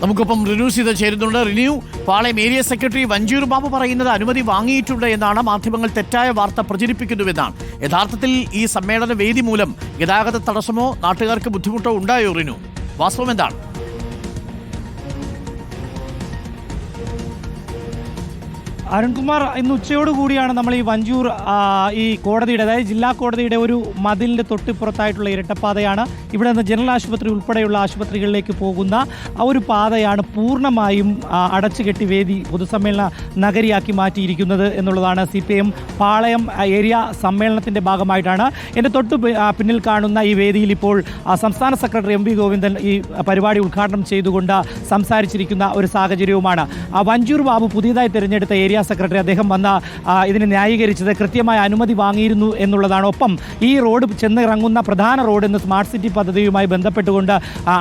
നമുക്കൊപ്പം റിനു സീത ചേരുന്നുണ്ട്. റിനു, പാളയം area secretary Vanchiyoor Babu പറയുന്നത് അനുമതി വാങ്ങിയിട്ടുണ്ട് എന്നാണ്. മാധ്യമങ്ങൾ തെറ്റായ വാർത്ത പ്രചരിപ്പിക്കുന്നുവെന്നാണ്. യഥാർത്ഥത്തിൽ ഈ സമ്മേളന വേദി മൂലം ഗതാഗത തടസ്സമോ നാട്ടുകാർക്ക് ബുദ്ധിമുട്ടോ ഉണ്ടായോ റിനു? വാസ്തവം എന്താണ്? അരുൺകുമാർ, ഇന്ന് ഉച്ചയോടുകൂടിയാണ് നമ്മൾ ഈ വഞ്ചൂർ ഈ കോടതിയുടെ, അതായത് ജില്ലാ കോടതിയുടെ ഒരു മതിലിൻ്റെ തൊട്ടിപ്പുറത്തായിട്ടുള്ള ഇരട്ടപ്പാതയാണ്. ഇവിടെ നിന്ന് ജനറൽ ആശുപത്രി ഉൾപ്പെടെയുള്ള ആശുപത്രികളിലേക്ക് പോകുന്ന ആ ഒരു പാതയാണ് പൂർണ്ണമായും അടച്ചുകെട്ടി വേദി പൊതുസമ്മേളന നഗരിയാക്കി മാറ്റിയിരിക്കുന്നത് എന്നുള്ളതാണ്. CPM പാളയം ഏരിയ സമ്മേളനത്തിൻ്റെ ഭാഗമായിട്ടാണ്. എൻ്റെ തൊട്ട് പിന്നിൽ കാണുന്ന ഈ വേദിയിൽ ഇപ്പോൾ സംസ്ഥാന സെക്രട്ടറി MV ഗോവിന്ദൻ ഈ പരിപാടി ഉദ്ഘാടനം ചെയ്തുകൊണ്ട് സംസാരിച്ചിരിക്കുന്ന ഒരു സാഹചര്യവുമാണ്. വഞ്ചൂർ ബാബു പുതിയതായി തിരഞ്ഞെടുത്ത ഏരിയ സെക്രട്ടറി, അദ്ദേഹം വന്ന ഇതിനെ ന്യായീകരിച്ചത് കൃത്യമായ അനുമതി വാങ്ങിയിരുന്നു എന്നുള്ളതാണ്. ഒപ്പം ഈ റോഡ് ചെന്നിറങ്ങുന്ന പ്രധാന റോഡ് ഇന്ന് സ്മാർട്ട് സിറ്റി പദ്ധതിയുമായി ബന്ധപ്പെട്ടുകൊണ്ട്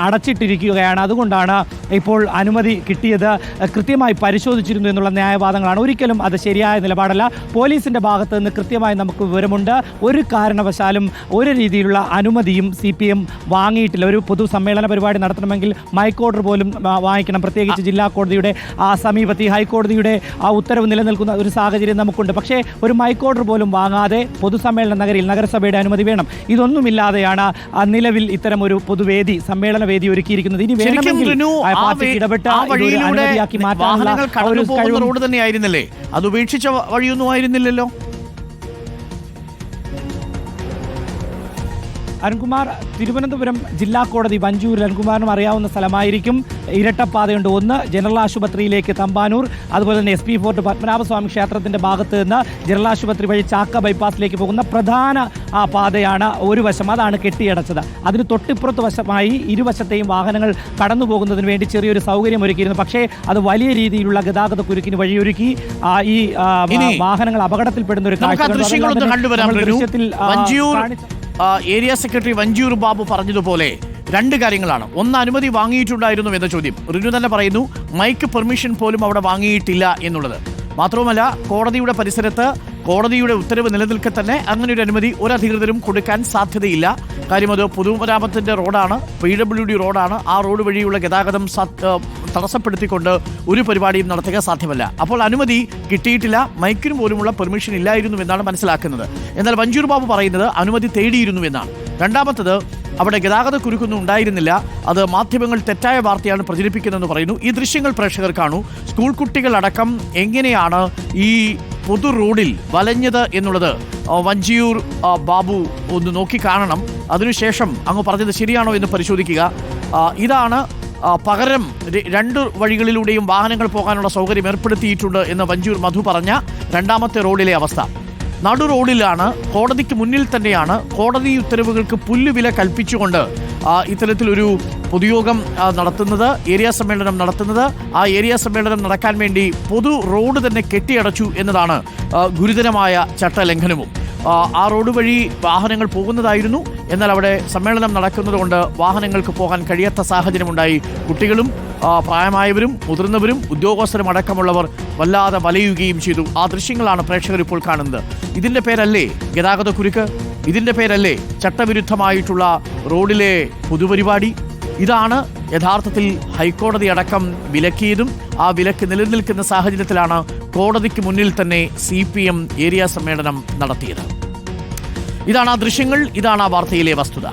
അടച്ചിട്ടിരിക്കുകയാണ്. അതുകൊണ്ടാണ് ഇപ്പോൾ അനുമതി കിട്ടിയത്, കൃത്യമായി പരിശോധിച്ചിരുന്നു എന്നുള്ള ന്യായവാദങ്ങളാണ്. ഒരിക്കലും അത് ശരിയായ നിലപാടല്ല. പോലീസിൻ്റെ ഭാഗത്ത് നിന്ന് കൃത്യമായി നമുക്ക് വിവരമുണ്ട്. ഒരു കാരണവശാലും ഒരു രീതിയിലുള്ള അനുമതിയും CPM വാങ്ങിയിട്ടില്ല. ഒരു പൊതുസമ്മേളന പരിപാടി നടത്തണമെങ്കിൽ മൈക്ക് ഓർഡർ പോലും വാങ്ങിക്കണം. പ്രത്യേകിച്ച് ജില്ലാ കോടതിയുടെ സമീപത്ത് ഈ ഹൈക്കോടതിയുടെ ഉത്തരവ് നിലനിൽക്കുന്ന ഒരു സാഹചര്യം നമുക്കുണ്ട്. പക്ഷേ ഒരു മൈക്ക് ഓർഡർ പോലും വാങ്ങാതെ പൊതുസമ്മേളന നഗരിയിൽ നഗരസഭയുടെ അനുമതി വേണം. ഇതൊന്നുമില്ലാതെയാണ് നിലവിൽ ഇത്തരം ഒരു പൊതുവേദി, സമ്മേളന വേദി ഒരുക്കിയിരിക്കുന്നത്. ഇനി വേണമെങ്കിൽ ഇടപെട്ട അനുമതിയാക്കി മാറ്റാനുള്ള റോഡ് തന്നെയായിരുന്നല്ലേ? അത് ഉപേക്ഷിച്ച വഴിയൊന്നും ആയിരുന്നില്ലല്ലോ അരുൺകുമാർ. തിരുവനന്തപുരം ജില്ലാ കോടതി വഞ്ചൂരിൽ അരുൺകുമാറിനും അറിയാവുന്ന സ്ഥലമായിരിക്കും. ഇരട്ടപ്പാതയുണ്ട്. ഒന്ന് ജനറൽ ആശുപത്രിയിലേക്ക് തമ്പാനൂർ, അതുപോലെ തന്നെ SP ഫോർട്ട് പത്മനാഭസ്വാമി ക്ഷേത്രത്തിൻ്റെ ഭാഗത്ത് നിന്ന് ജനറൽ ആശുപത്രി വഴി ചാക്ക ബൈപ്പാസിലേക്ക് പോകുന്ന പ്രധാന പാതയാണ് ഒരു വശം. അതാണ് കെട്ടിയടച്ചത്. അതിന് തൊട്ടിപ്പുറത്ത് വശമായി ഇരുവശത്തെയും വാഹനങ്ങൾ കടന്നു പോകുന്നതിന് വേണ്ടി ചെറിയൊരു സൗകര്യം ഒരുക്കിയിരുന്നു. പക്ഷേ അത് വലിയ രീതിയിലുള്ള ഗതാഗത കുരുക്കിന് വഴിയൊരുക്കി. ഈ വാഹനങ്ങൾ അപകടത്തിൽപ്പെടുന്ന ഒരു ദൃശ്യത്തിൽ ഏരിയ സെക്രട്ടറി വഞ്ചൂർ ബാബു പറഞ്ഞതുപോലെ രണ്ട് കാര്യങ്ങളാണ്. ഒന്ന്, അനുമതി വാങ്ങിയിട്ടുണ്ടായിരുന്നു എന്ന ചോദ്യം. റിനു തന്നെ പറയുന്നു മൈക്ക് പെർമിഷൻ പോലും അവിടെ വാങ്ങിയിട്ടില്ല എന്നുള്ളത്. മാത്രവുമല്ല, കോടതിയുടെ പരിസരത്ത് കോടതിയുടെ ഉത്തരവ് നിലനിൽക്കെ തന്നെ അങ്ങനെ ഒരു അനുമതി ഒരു അധികൃതരും കൊടുക്കാൻ സാധ്യതയില്ല. കാര്യം അത് പൊതുമരാമത്തിൻ്റെ റോഡാണ്, PWD റോഡാണ്. ആ റോഡ് വഴിയുള്ള ഗതാഗതം തടസ്സപ്പെടുത്തിക്കൊണ്ട് ഒരു പരിപാടിയും നടത്തുക സാധ്യമല്ല. അപ്പോൾ അനുമതി കിട്ടിയിട്ടില്ല, മൈക്കിനും പോലുമുള്ള പെർമിഷൻ ഇല്ലായിരുന്നു എന്നാണ് മനസ്സിലാക്കുന്നത്. എന്നാൽ വഞ്ചൂർ ബാബു പറയുന്നത് അനുമതി തേടിയിരുന്നു എന്നാണ്. രണ്ടാമത്തത്, അവിടെ ഗതാഗത കുരുക്കൊന്നും ഉണ്ടായിരുന്നില്ല, അത് മാധ്യമങ്ങൾ തെറ്റായ വാർത്തയാണ് പ്രചരിപ്പിക്കുന്നതെന്ന് പറയുന്നു. ഈ ദൃശ്യങ്ങൾ പ്രേക്ഷകർ കാണൂ. സ്കൂൾ കുട്ടികളടക്കം എങ്ങനെയാണ് ഈ പൊതു റോഡിൽ വലഞ്ഞത് എന്നുള്ളത് വഞ്ചൂർ ബാബു ഒന്ന് നോക്കി കാണണം. അതിനുശേഷം അങ്ങ് പറഞ്ഞത് ശരിയാണോ എന്ന് പരിശോധിക്കുക. ഇതാണ് പകരം രണ്ട് വഴികളിലൂടെയും വാഹനങ്ങൾ പോകാനുള്ള സൗകര്യം ഏർപ്പെടുത്തിയിട്ടുണ്ട് എന്ന് വഞ്ചൂർ മധു പറഞ്ഞ രണ്ടാമത്തെ റോഡിലെ അവസ്ഥ. നടു റോഡിലാണ്, കോടതിക്ക് മുന്നിൽ തന്നെയാണ്. കോടതി ഉത്തരവുകൾക്ക് പുല്ലുവില കൽപ്പിച്ചുകൊണ്ട് ഇത്തരത്തിലൊരു പൊതുയോഗം നടത്തുന്നത്, ഏരിയ സമ്മേളനം നടത്തുന്നത്. ആ ഏരിയ സമ്മേളനം നടക്കാൻ വേണ്ടി പൊതു റോഡ് തന്നെ കെട്ടിയടച്ചു എന്നതാണ് ഗുരുതരമായ ചട്ടലംഘനവും. ആ റോഡ് വഴി വാഹനങ്ങൾ പോകുന്നതായിരുന്നു. എന്നാൽ അവിടെ സമ്മേളനം നടക്കുന്നത് കൊണ്ട് വാഹനങ്ങൾക്ക് പോകാൻ കഴിയാത്ത സാഹചര്യമുണ്ടായി. കുട്ടികളും പ്രായമായവരും മുതിർന്നവരും ഉദ്യോഗസ്ഥരും അടക്കമുള്ളവർ വല്ലാതെ വലയുകയും ചെയ്തു. ആ ദൃശ്യങ്ങളാണ് പ്രേക്ഷകർ ഇപ്പോൾ കാണുന്നത്. ഇതിൻ്റെ പേരല്ലേ ഗതാഗത കുരുക്ക്? ഇതിൻ്റെ പേരല്ലേ ചട്ടവിരുദ്ധമായിട്ടുള്ള റോഡിലെ പൊതുപരിപാടി? ഇതാണ് യഥാർത്ഥത്തിൽ ഹൈക്കോടതി അടക്കം വിലക്കിയതും. ആ വിലക്ക് നിലനിൽക്കുന്ന സാഹചര്യത്തിലാണ് കോടതിക്ക് മുന്നിൽ തന്നെ CPM ഏരിയ സമ്മേളനം നടത്തിയത്. ഇതാണ് ആ ദൃശ്യങ്ങൾ, ഇതാണ് ആ വാർത്തയിലെ വസ്തുത.